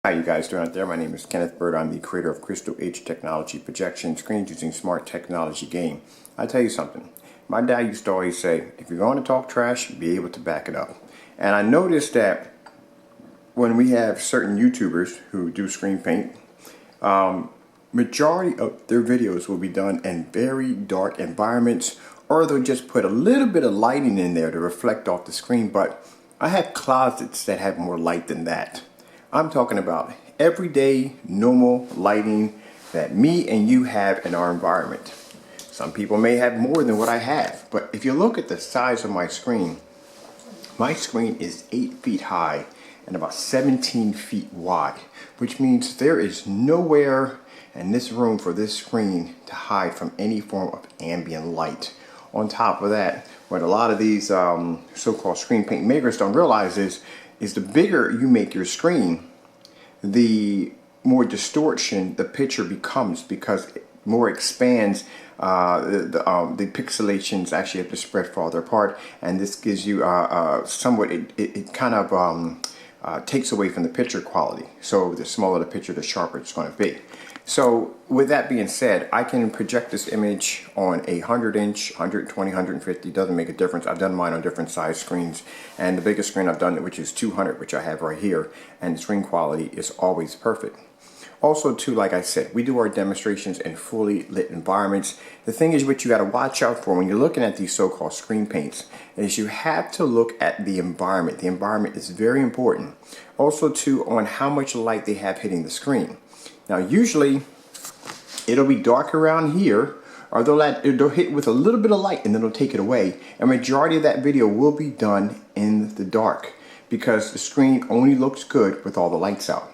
How you guys doing out there? My name is Kenneth Bird. I'm the creator of Crystal H Technology Projection Screens using Smart Technology Game. I'll tell you something. My dad used to always say, if you're going to talk trash, be able to back it up. And I noticed that when we have certain YouTubers who do screen paint, majority of their videos will be done in very dark environments, or they'll just put a little bit of lighting in there to reflect off the screen. But I have closets that have more light than that. I'm talking about everyday, normal lighting that me and you have in our environment. Some people may have more than what I have, but if you look at the size of my screen is 8 feet high and about 17 feet wide, which means there is nowhere in this room for this screen to hide from any form of ambient light. On top of that, what a lot of these so-called screen paint makers don't realize is the bigger you make your screen, the more distortion the picture becomes, because it more expands. The pixelations actually have to spread farther apart, and this gives you somewhat, it kind of takes away from the picture quality. So the smaller the picture, the sharper it's going to be. So with that being said, I can project this image on a 100-inch, 120, 150, doesn't make a difference. I've done mine on different size screens, and the biggest screen I've done, which is 200, which I have right here, and the screen quality is always perfect. Also too, like I said, we do our demonstrations in fully lit environments. The thing is, what you got to watch out for when you're looking at these so-called screen paints is you have to look at the environment. The environment is very important. Also too, on how much light they have hitting the screen. Now usually it'll be dark around here, or they'll hit with a little bit of light and then they'll take it away. A majority of that video will be done in the dark because the screen only looks good with all the lights out.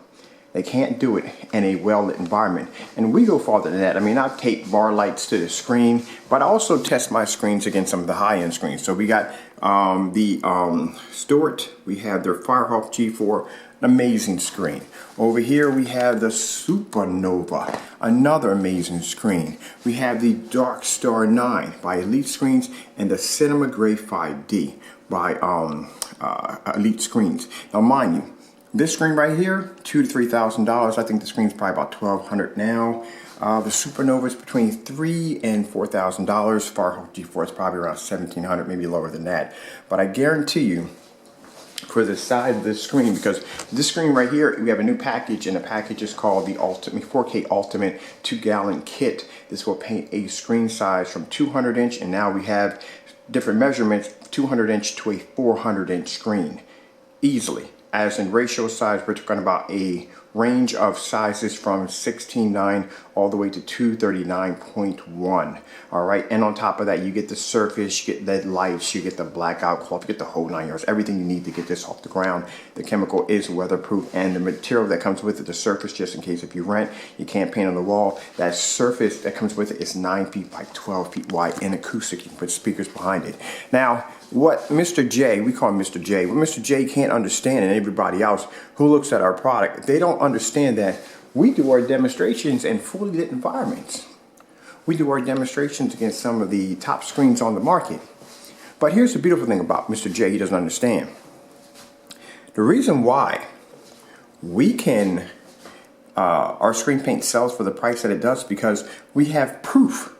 They can't do it in a well-lit environment. And we go farther than that. I mean, I've taped bar lights to the screen, but I also test my screens against some of the high-end screens. So we got the Stuart, we have their Firehawk G4, an amazing screen. Over here we have the SUPERNOVA, another amazing screen. We have the Dark Star 9 by Elite Screens and the Cinema Gray 5D by Elite Screens. Now mind you, this screen right here, $2,000 to $3,000. I think the screen's probably about $1,200 now. The SUPERNOVA is between $3,000 and $4,000. Firehawk G4 is probably around $1,700, maybe lower than that. But I guarantee you, for the size of this screen, because this screen right here, we have a new package, and the package is called the Ultimate 4K Ultimate 2-gallon kit. This will paint a screen size from 200-inch, and now we have different measurements, 200-inch to a 400-inch screen, easily. As in ratio size, we're talking about a range of sizes from 16:9 all the way to 239.1. All right, and on top of that, you get the surface, you get LED lights, you get the blackout cloth, you get the whole 9 yards, everything you need to get this off the ground. The chemical is weatherproof, and the material that comes with it, the surface, just in case if you rent, you can't paint on the wall, that surface that comes with it is 9 feet by 12 feet wide and acoustic. You can put speakers behind it. Now, what Mr. J, we call him Mr. J, what Mr. J can't understand, and everybody else who looks at our product, they don't understand that we do our demonstrations in fully lit environments. We do our demonstrations against some of the top screens on the market. But here's the beautiful thing about Mr. J, he doesn't understand. The reason why we can, our screen paint sells for the price that it does, because we have proof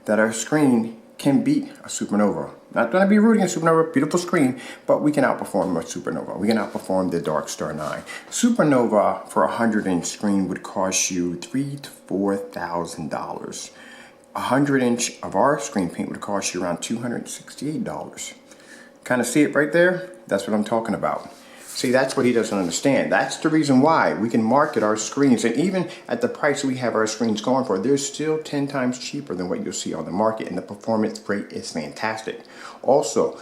that our screen can beat a SUPERNOVA. Not going to be rooting a SUPERNOVA, beautiful screen, but we can outperform a SUPERNOVA. We can outperform the Dark Star 9. SUPERNOVA for a 100-inch screen would cost you $3,000 to $4,000. A 100-inch of our screen paint would cost you around $268. Kind of see it right there? That's what I'm talking about. See, that's what he doesn't understand. That's the reason why we can market our screens. And even at the price we have our screens going for, they're still 10 times cheaper than what you'll see on the market. And the performance rate is fantastic. Also,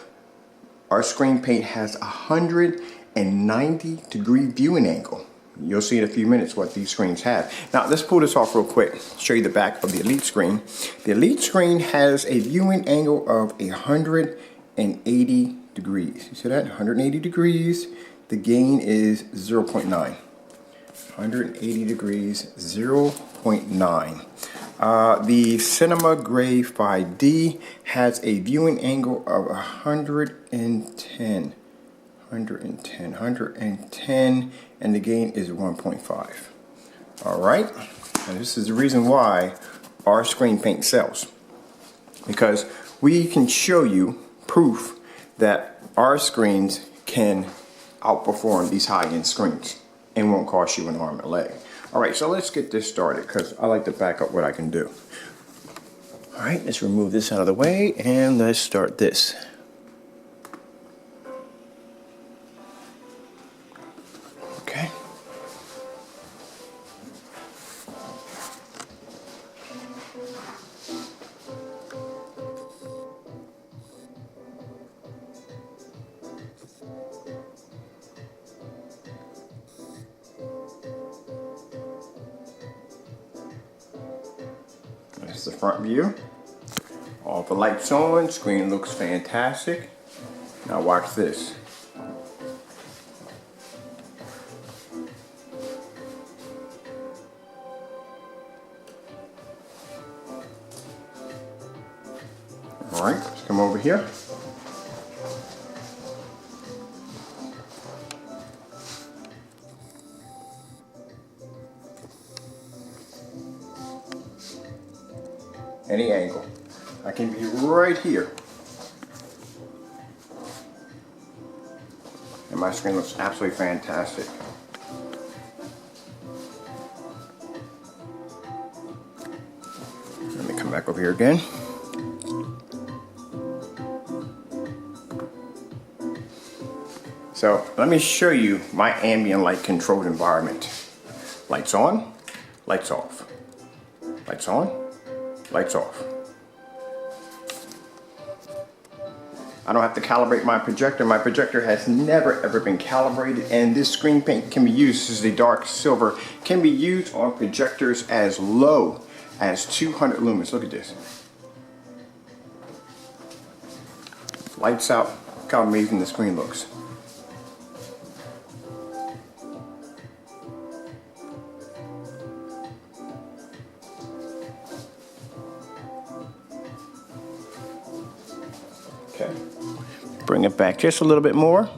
our screen paint has a 190-degree viewing angle. You'll see in a few minutes what these screens have. Now, let's pull this off real quick. Show you the back of the Elite screen. The Elite screen has a viewing angle of 180 degrees. You see that? 180 degrees. The gain is 0.9. 180 degrees, 0.9. The Cinema Gray 5D has a viewing angle of 110. 110, and the gain is 1.5. All right, and this is the reason why our screen paint sells, because we can show you proof that our screens can outperform these high-end screens and won't cost you an arm and a leg. All right, so let's get this started, because I like to back up what I can do. All right, let's remove this out of the way and let's start this. Okay. That's the front view. All the lights on, screen looks fantastic. Now watch this. All right, let's come over here. Any angle. I can be right here. And my screen looks absolutely fantastic. Let me come back over here again. So let me show you my ambient light controlled environment. Lights on, lights off. Lights on, lights off. I don't have to calibrate my projector. My projector has never ever been calibrated, and this screen paint can be used, this is the dark silver, can be used on projectors as low as 200 lumens. Look at this. Lights out. Look how amazing the screen looks. Okay. Bring it back just a little bit more.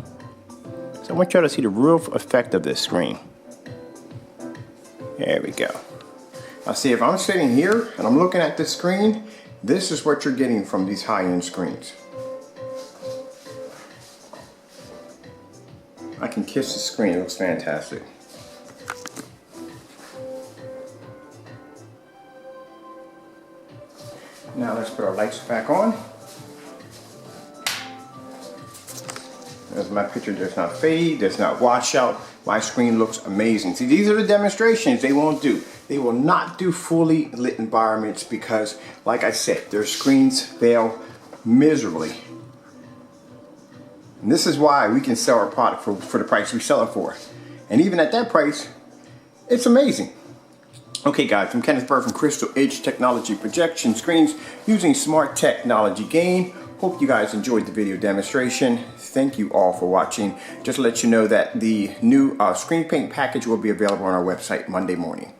So I want y'all to see the real effect of this screen. There we go. Now see, if I'm sitting here and I'm looking at this screen, this is what you're getting from these high-end screens. I can kiss the screen, it looks fantastic. Now let's put our lights back on. As my picture does not fade, does not wash out, my screen looks amazing. See, these are the demonstrations they won't do. They will not do fully lit environments because, like I said, their screens fail miserably. And this is why we can sell our product for the price we sell it for. And even at that price, it's amazing. Okay guys, I'm Kenneth Burr from Crystal Edge Technology Projection Screens using smart technology gain. Hope you guys enjoyed the video demonstration. Thank you all for watching. Just to let you know that the new screen paint package will be available on our website Monday morning.